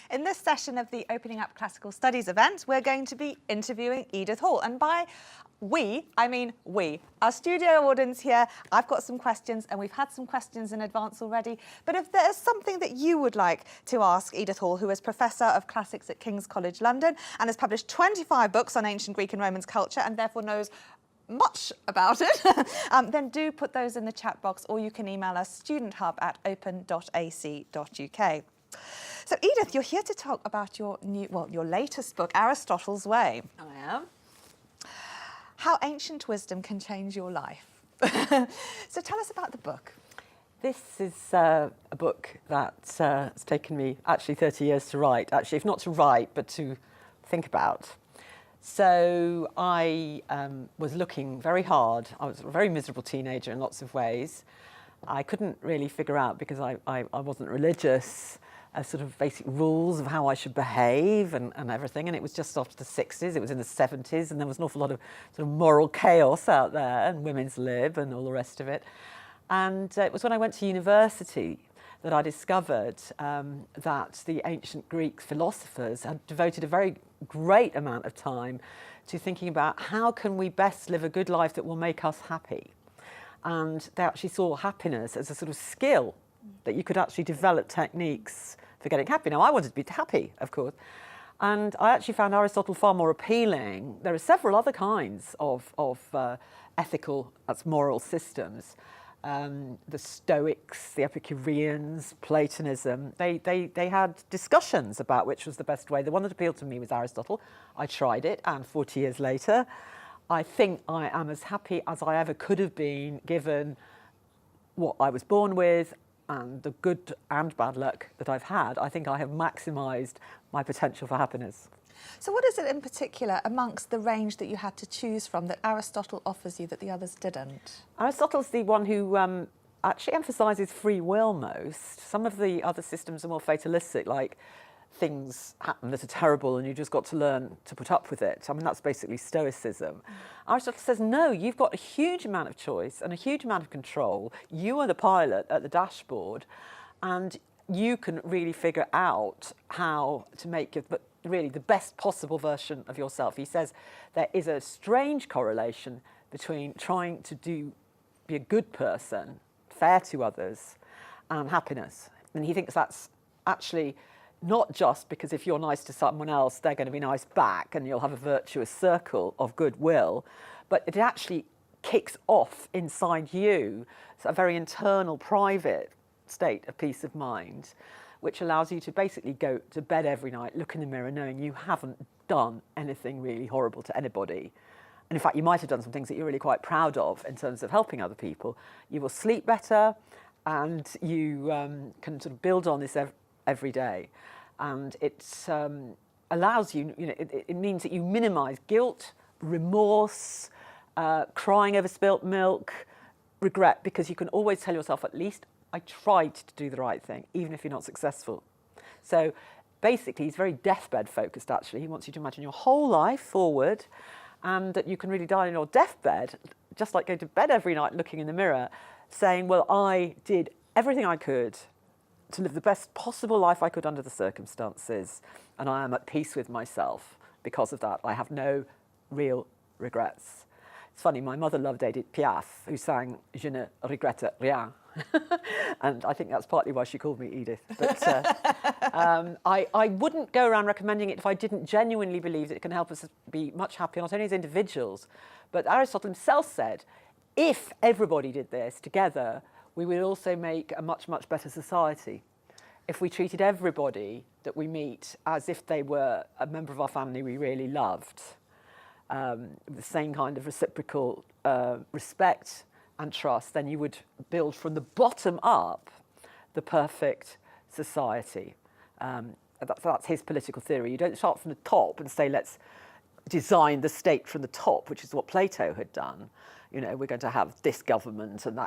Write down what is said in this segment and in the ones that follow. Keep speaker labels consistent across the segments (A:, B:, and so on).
A: In this session of the Opening Up Classical Studies event, we're going to be interviewing Edith Hall. And by we, I mean we. Our studio audience here, I've got some questions, and we've had some questions in advance already. But if there's something that you would like to ask Edith Hall, who is Professor of Classics at King's College London and has published 25 books on ancient Greek and Roman culture and therefore knows much about it, then do put those in the chat box, or you can email us studenthub@open.ac.uk. So Edith, you're here to talk about your latest book, Aristotle's Way.
B: I am.
A: How ancient wisdom can change your life. So tell us about the book.
B: This is a book that's taken me actually 30 years to write. Actually, if not to write, but to think about. So I was looking very hard. I was a very miserable teenager in lots of ways. I couldn't really figure out, because I wasn't religious, sort of basic rules of how I should behave and everything. And it was just after the 60s, it was in the 70s, and there was an awful lot of sort of moral chaos out there, and women's lib and all the rest of it. And it was when I went to university that I discovered that the ancient Greek philosophers had devoted a very great amount of time to thinking about how can we best live a good life that will make us happy. And they actually saw happiness as a sort of skill, that you could actually develop techniques for getting happy. Now, I wanted to be happy, of course, and I actually found Aristotle far more appealing. There are several other kinds of ethical, that's moral systems. The Stoics, the Epicureans, Platonism, they had discussions about which was the best way. The one that appealed to me was Aristotle. I tried it, and 40 years later, I think I am as happy as I ever could have been, given what I was born with and the good and bad luck that I've had. I think I have maximised my potential for happiness.
A: So what is it in particular amongst the range that you had to choose from that Aristotle offers you that the others didn't?
B: Aristotle's the one who actually emphasises free will most. Some of the other systems are more fatalistic, like things happen that are terrible and you just got to learn to put up with it. I mean, that's basically Stoicism. Aristotle says, no, you've got a huge amount of choice and a huge amount of control. You are the pilot at the dashboard, and you can really figure out how to make really the best possible version of yourself. He says there is a strange correlation between trying to be a good person, fair to others, and happiness. And he thinks that's actually not just because if you're nice to someone else, they're going to be nice back and you'll have a virtuous circle of goodwill, but it actually kicks off inside you a very internal, private state of peace of mind, which allows you to basically go to bed every night, look in the mirror, knowing you haven't done anything really horrible to anybody. And in fact, you might have done some things that you're really quite proud of in terms of helping other people. You will sleep better, and you can sort of build on this every day. And it allows you, it means that you minimise guilt, remorse, crying over spilt milk, regret, because you can always tell yourself, at least I tried to do the right thing, even if you're not successful. So basically, he's very deathbed focused, actually. He wants you to imagine your whole life forward, and that you can really die on your deathbed, just like going to bed every night looking in the mirror, saying, well, I did everything I could to live the best possible life I could under the circumstances, and I am at peace with myself because of that. I have no real regrets. It's funny, my mother loved Edith Piaf, who sang Je ne regrette rien. And I think that's partly why she called me Edith. But I wouldn't go around recommending it if I didn't genuinely believe that it can help us be much happier, not only as individuals, but Aristotle himself said, if everybody did this together, we would also make a much, much better society. If we treated everybody that we meet as if they were a member of our family we really loved, the same kind of reciprocal respect and trust, then you would build from the bottom up the perfect society. That's his political theory. You don't start from the top and say, let's design the state from the top, which is what Plato had done. We're going to have this government and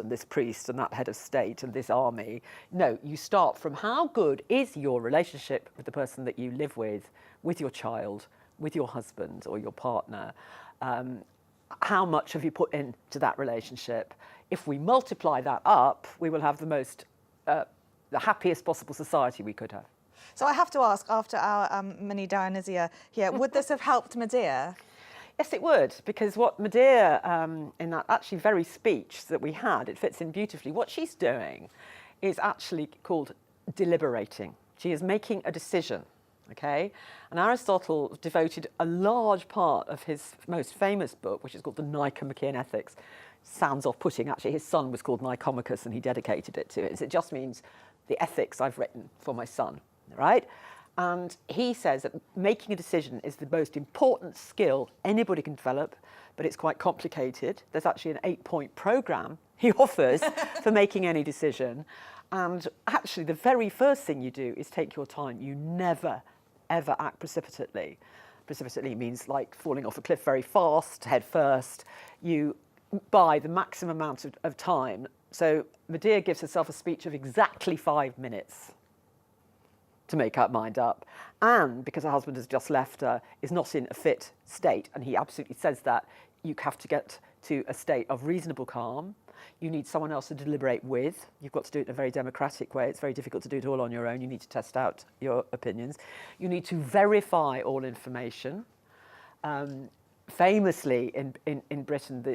B: this priest and that head of state and this army. No, you start from how good is your relationship with the person that you live with your child, with your husband or your partner. How much have you put into that relationship? If we multiply that up, we will have the happiest possible society we could have.
A: So I have to ask, after our mini Dionysia here, would this have helped Medea?
B: Yes, it would, because what Medea, in that actually very speech that we had, it fits in beautifully. What she's doing is actually called deliberating. She is making a decision, okay? And Aristotle devoted a large part of his most famous book, which is called the Nicomachean Ethics. Sounds off-putting, actually. His son was called Nicomachus, and he dedicated it to it. It just means the ethics I've written for my son, right? And he says that making a decision is the most important skill anybody can develop, but it's quite complicated. There's actually an 8-point program he offers for making any decision. And actually, the very first thing you do is take your time. You never, ever act precipitately. Precipitately means like falling off a cliff very fast, head first. You buy the maximum amount of time. So Medea gives herself a speech of exactly 5 minutes to make her mind up, and because her husband has just left her, is not in a fit state, and he absolutely says that you have to get to a state of reasonable calm. You need someone else to deliberate with. You've got to do it in a very democratic way. It's very difficult to do it all on your own. You need to test out your opinions. You need to verify all information. Famously in Britain,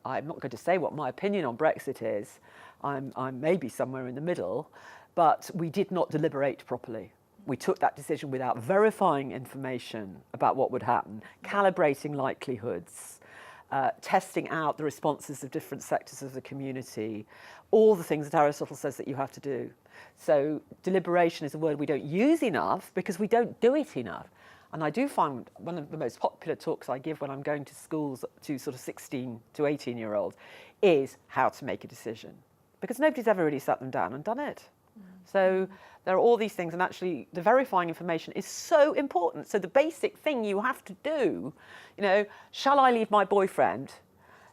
B: I'm not going to say what my opinion on Brexit is. I'm maybe somewhere in the middle. But we did not deliberate properly. We took that decision without verifying information about what would happen, calibrating likelihoods, testing out the responses of different sectors of the community, all the things that Aristotle says that you have to do. So deliberation is a word we don't use enough because we don't do it enough. And I do find one of the most popular talks I give when I'm going to schools to sort of 16 to 18-year-olds is how to make a decision, because nobody's ever really sat them down and done it. So there are all these things, and actually the verifying information is so important. So the basic thing you have to do, shall I leave my boyfriend?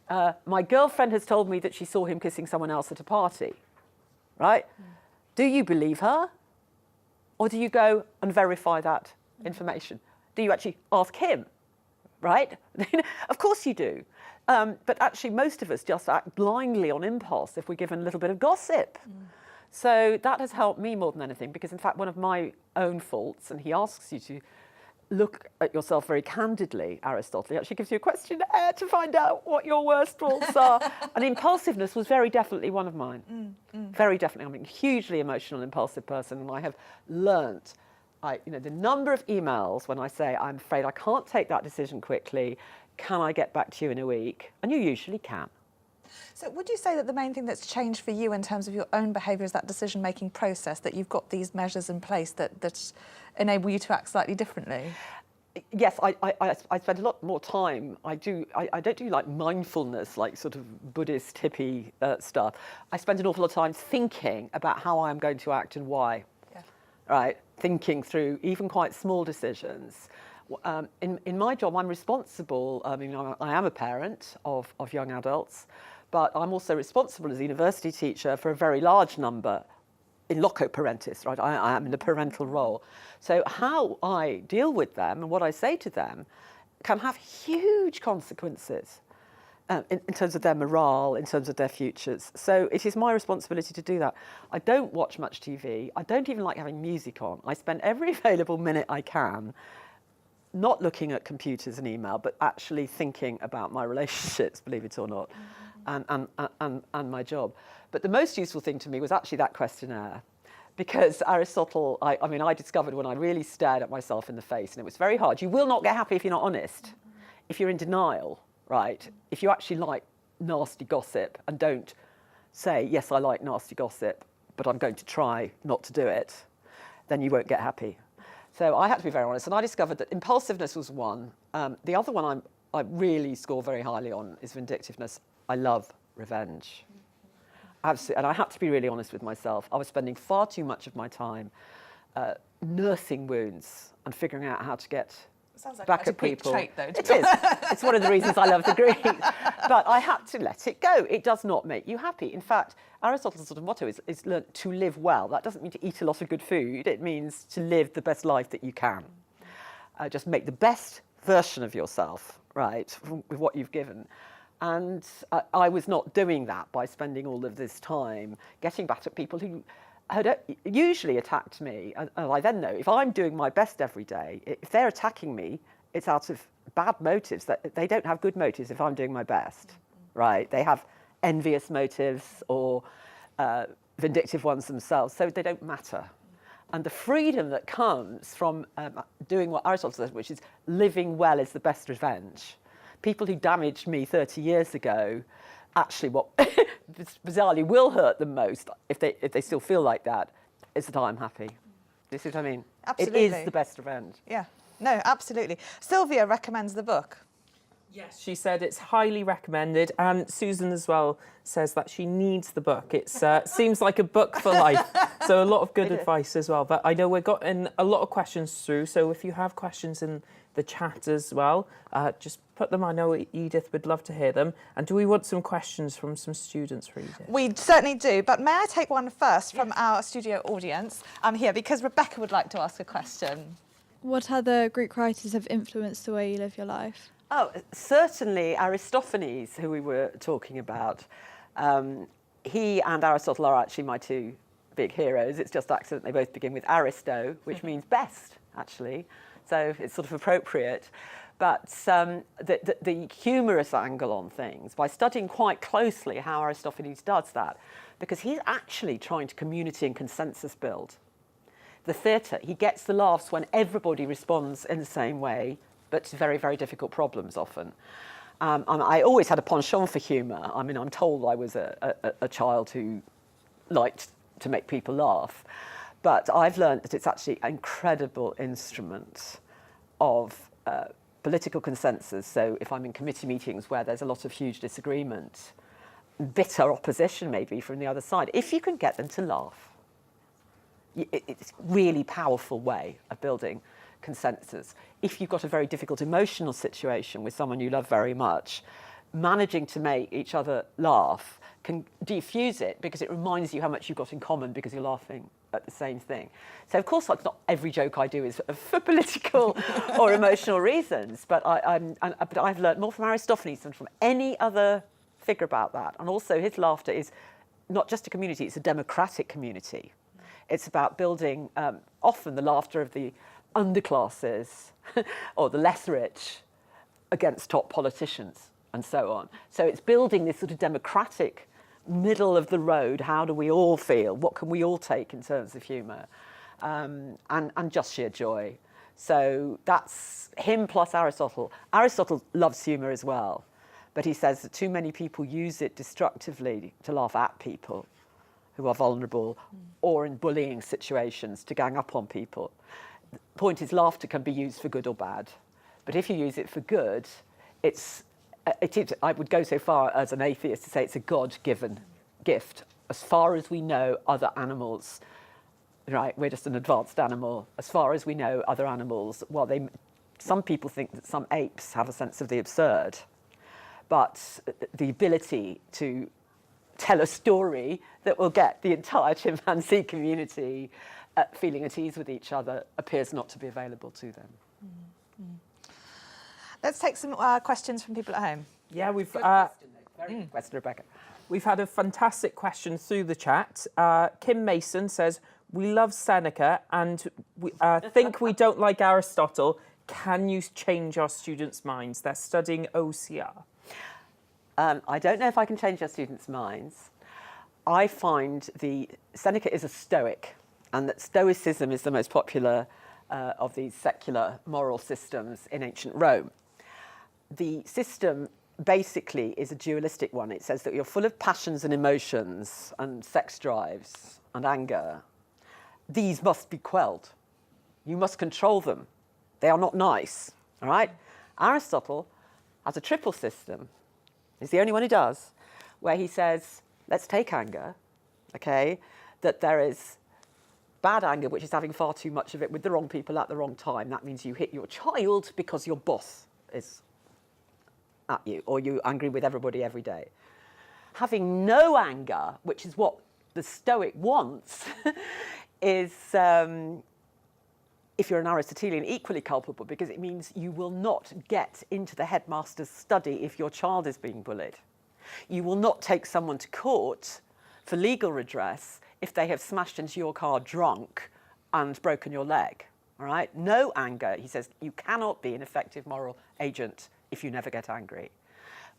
B: My girlfriend has told me that she saw him kissing someone else at a party, right? Do you believe her? Or do you go and verify that information? Do you actually ask him, right? Of course you do. But actually most of us just act blindly on impulse if we're given a little bit of gossip. So that has helped me more than anything, because in fact one of my own faults, and he asks you to look at yourself very candidly, Aristotle, he actually gives you a questionnaire to find out what your worst faults are. And impulsiveness was very definitely one of mine. Very definitely. I'm a hugely emotional, impulsive person, and I have learnt, the number of emails when I say, I'm afraid I can't take that decision quickly, can I get back to you in a week? And you usually can.
A: So would you say that the main thing that's changed for you in terms of your own behaviour is that decision-making process, that you've got these measures in place that enable you to act slightly differently?
B: Yes, I spend a lot more time. I don't do like mindfulness, like sort of Buddhist hippie stuff. I spend an awful lot of time thinking about how I'm going to act and why. Yeah. Right? Thinking through even quite small decisions. In my job, I'm responsible. I mean, I am a parent of young adults, but I'm also responsible as a university teacher for a very large number in loco parentis, right? I am in a parental role. So how I deal with them and what I say to them can have huge consequences in terms of their morale, in terms of their futures. So it is my responsibility to do that. I don't watch much TV. I don't even like having music on. I spend every available minute I can not looking at computers and email, but actually thinking about my relationships, believe it or not, and my job. But the most useful thing to me was actually that questionnaire, because Aristotle, I discovered when I really stared at myself in the face, and it was very hard. You will not get happy if you're not honest, if you're in denial, right? If you actually like nasty gossip and don't say, yes, I like nasty gossip, but I'm going to try not to do it, then you won't get happy. So I had to be very honest, and I discovered that impulsiveness was one. The other one I really score very highly on is vindictiveness. I love revenge. Absolutely, and I had to be really honest with myself. I was spending far too much of my time nursing wounds and figuring out how to get back at people.
A: Trait, though,
B: it is. It's one of the reasons I love the Greeks. But I had to let it go. It does not make you happy. In fact, Aristotle's sort of motto is learn to live well. That doesn't mean to eat a lot of good food. It means to live the best life that you can. Just make the best version of yourself, right, with what you've given. And I was not doing that by spending all of this time getting back at people who had usually attacked me, and I then know if I'm doing my best every day, if they're attacking me, it's out of bad motives. That they don't have good motives if I'm doing my best, right? They have envious motives or vindictive ones themselves, so they don't matter. And the freedom that comes from doing what Aristotle says, which is living well is the best revenge. People who damaged me 30 years ago, actually what bizarrely will hurt them most, if they still feel like that, is that I'm happy. Do you see what I mean?
A: Absolutely.
B: It is the best revenge.
A: Yeah, no, absolutely. Sylvia recommends the book.
C: Yes, she said it's highly recommended, and Susan as well says that she needs the book. It seems like a book for life, so a lot of good advice as well. But I know we've gotten a lot of questions through, so if you have questions in the chat as well, just put them. I know Edith would love to hear them. And do we want some questions from some students for Edith?
A: We certainly do, but may I take one first from our studio audience? I'm here because Rebecca would like to ask a question.
D: What other Greek writers have influenced the way you live your life?
B: Oh, certainly Aristophanes, who we were talking about. He and Aristotle are actually my two big heroes. It's just accident they both begin with Aristo, which means best, actually. So it's sort of appropriate. But the humorous angle on things, by studying quite closely how Aristophanes does that, because he's actually trying to community and consensus build. The theatre, he gets the laughs when everybody responds in the same way, but to very, very difficult problems often. And I always had a penchant for humour. I mean, I'm told I was a child who liked to make people laugh. But I've learned that it's actually an incredible instrument of political consensus. So if I'm in committee meetings where there's a lot of huge disagreement, bitter opposition maybe from the other side, if you can get them to laugh, it's a really powerful way of building consensus. If you've got a very difficult emotional situation with someone you love very much, managing to make each other laugh can defuse it because it reminds you how much you've got in common because you're laughing at the same thing. So of course, not every joke I do is for political or emotional reasons, but I've learned more from Aristophanes than from any other figure about that. And also his laughter is not just a community, it's a democratic community. It's about building often the laughter of the underclasses or the less rich against top politicians and so on. So it's building this sort of democratic middle of the road. How do we all feel? What can we all take in terms of humour? And just sheer joy. So that's him plus Aristotle. Aristotle loves humour as well, but he says that too many people use it destructively to laugh at people who are vulnerable or in bullying situations to gang up on people. The point is, laughter can be used for good or bad. But if you use it for good, I would go so far as an atheist to say it's a God-given gift. As far as we know, other animals, right, we're just an advanced animal. As far as we know, other animals, well, some people think that some apes have a sense of the absurd. But the ability to tell a story that will get the entire chimpanzee community feeling at ease with each other appears not to be available to them.
A: Let's take some questions from people at home.
C: Yeah, we've
B: Very good question, Rebecca.
C: we've had a fantastic question through the chat. Kim Mason says, "We love Seneca and we think we don't like Aristotle. Can you change our students' minds? They're studying OCR."
B: I don't know if I can change our students' minds. I find Seneca is a Stoic, and that Stoicism is the most popular of these secular moral systems in ancient Rome. The system basically is a dualistic one. It says that you're full of passions and emotions and sex drives and anger. These must be quelled. You must control them. They are not nice, all right? Aristotle has a triple system. He's the only one who does, where he says, let's take anger, okay, that there is bad anger, which is having far too much of it with the wrong people at the wrong time. That means you hit your child because your boss is at you, or you're angry with everybody every day. Having no anger, which is what the Stoic wants, is, if you're an Aristotelian, equally culpable, because it means you will not get into the headmaster's study if your child is being bullied. You will not take someone to court for legal redress if they have smashed into your car drunk and broken your leg. All right? No anger. He says you cannot be an effective moral agent if you never get angry.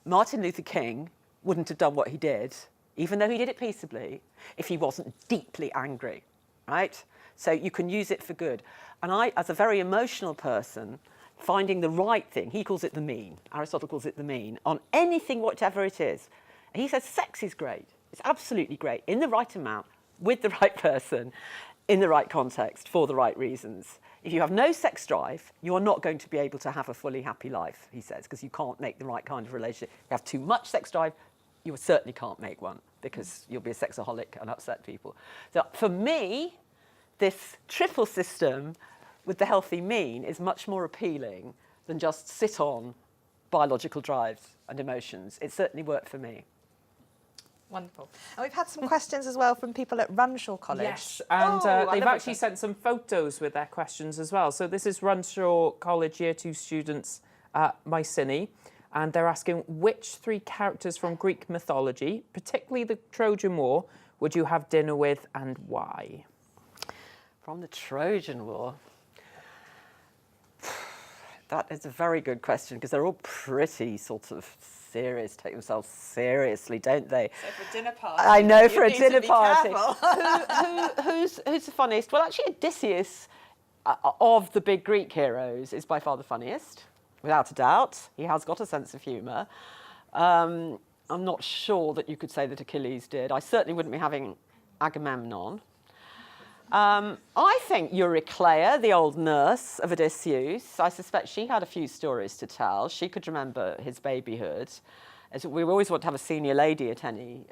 B: Martin Luther King wouldn't have done what he did, even though he did it peaceably, if he wasn't deeply angry, right? So you can use it for good. And I, as a very emotional person, finding the right thing, he calls it the mean, Aristotle calls it the mean, on anything, whatever it is. And he says sex is great. It's absolutely great, in the right amount, with the right person, in the right context, for the right reasons. If you have no sex drive, you are not going to be able to have a fully happy life, he says, because you can't make the right kind of relationship. If you have too much sex drive, you certainly can't make one, because you'll be a sexaholic and upset people. So for me, this triple system with the healthy mean is much more appealing than just sit on biological drives and emotions. It certainly worked for me.
A: Wonderful. And we've had some questions as well from people at Runshaw College.
C: Yes, and they've actually sent some photos with their questions as well. So this is Runshaw College Year 2 students at Mycenae, and they're asking which 3 characters from Greek mythology, particularly the Trojan War, would you have dinner with and why?
B: From the Trojan War? That is a very good question, because they're all pretty sort of serious, take themselves seriously, don't they?
A: So for a dinner party,
B: I know, for a
A: need
B: dinner
A: to be
B: party.
A: careful.
B: Who's the funniest? Well, actually, Odysseus, of the big Greek heroes, is by far the funniest, without a doubt. He has got a sense of humour. I'm not sure that you could say that Achilles did. I certainly wouldn't be having Agamemnon. I think Eurycleia, the old nurse of Odysseus, I suspect she had a few stories to tell. She could remember his babyhood. As we always want to have a senior lady at any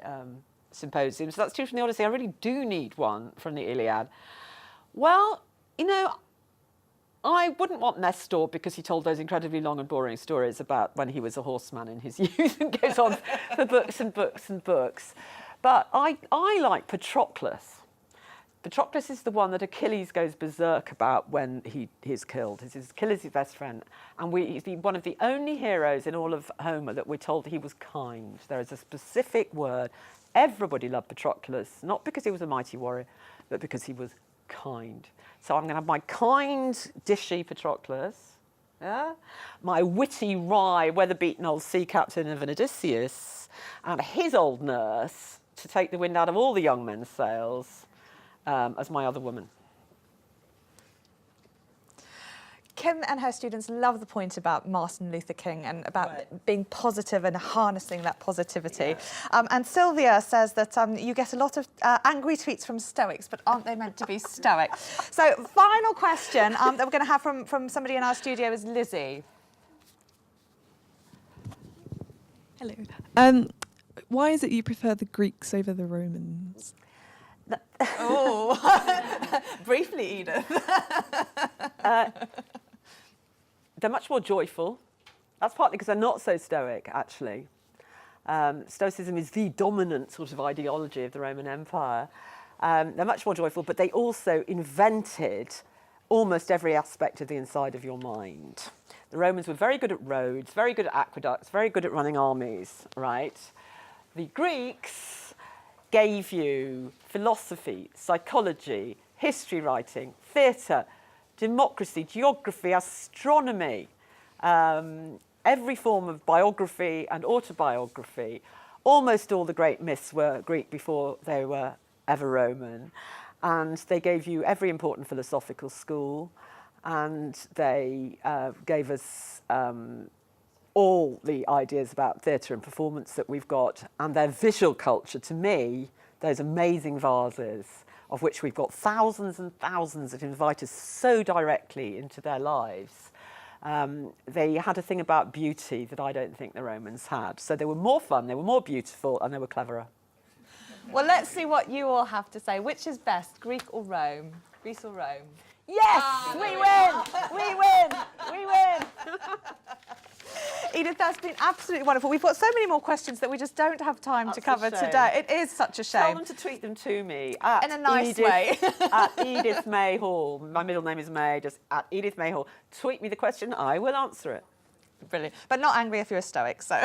B: symposium. So that's true from the Odyssey. I really do need one from the Iliad. Well, you know, I wouldn't want Nestor because he told those incredibly long and boring stories about when he was a horseman in his youth and goes on for books and books and books. But I like Patroclus. Patroclus is the one that Achilles goes berserk about when he's killed. Achilles' best friend. And he's one of the only heroes in all of Homer that we're told he was kind. There is a specific word. Everybody loved Patroclus, not because he was a mighty warrior, but because he was kind. So I'm going to have my kind, dishy Patroclus, yeah? My witty, wry, weather-beaten old sea captain of an Odysseus, and his old nurse to take the wind out of all the young men's sails. As my other woman.
A: Kim and her students love the point about Martin Luther King and about being positive and harnessing that positivity. Yeah. And Sylvia says that you get a lot of angry tweets from Stoics, but aren't they meant to be stoic? So final question that we're going to have from somebody in our studio is Lizzie.
E: Hello. Why is it you prefer the Greeks over the Romans?
A: Oh, briefly, Edith.
B: They're much more joyful. That's partly because they're not so stoic, actually. Stoicism is the dominant sort of ideology of the Roman Empire. They're much more joyful, but they also invented almost every aspect of the inside of your mind. The Romans were very good at roads, very good at aqueducts, very good at running armies, right? The Greeks gave you philosophy, psychology, history writing, theatre, democracy, geography, astronomy, every form of biography and autobiography. Almost all the great myths were Greek before they were ever Roman. And they gave you every important philosophical school, and they gave us all the ideas about theatre and performance that we've got, and their visual culture, to me, those amazing vases, of which we've got thousands and thousands that invite us so directly into their lives. They had a thing about beauty that I don't think the Romans had. So they were more fun, they were more beautiful, and they were cleverer.
A: Well, let's see what you all have to say. Which is best, Greek or Rome? Greece or Rome?
B: Yes! We win! We win! We win!
A: Edith, that's been absolutely wonderful. We've got so many more questions that we just don't have time to cover today. It is such a shame.
B: Tell them to tweet them to me
A: in a nice way.
B: At Edith May Hall. My middle name is May, just at Edith May Hall. Tweet me the question, I will answer it.
A: Brilliant. But not angry if you're a Stoic, so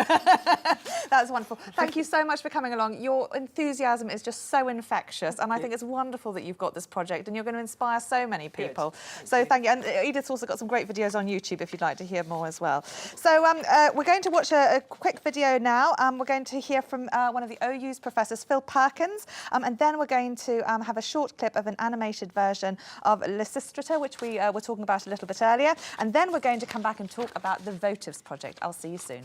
A: that's wonderful. Thank you so much for coming along. Your enthusiasm is just so infectious, and I think it's wonderful that you've got this project and you're going to inspire so many people. So thank you. And Edith's also got some great videos on YouTube if you'd like to hear more as well. So we're going to watch a quick video now. We're going to hear from one of the OU's professors, Phil Perkins, and then we're going to have a short clip of an animated version of Lysistrata, which we were talking about a little bit earlier, and then we're going to come back and talk about the Votives Project. I'll see you soon.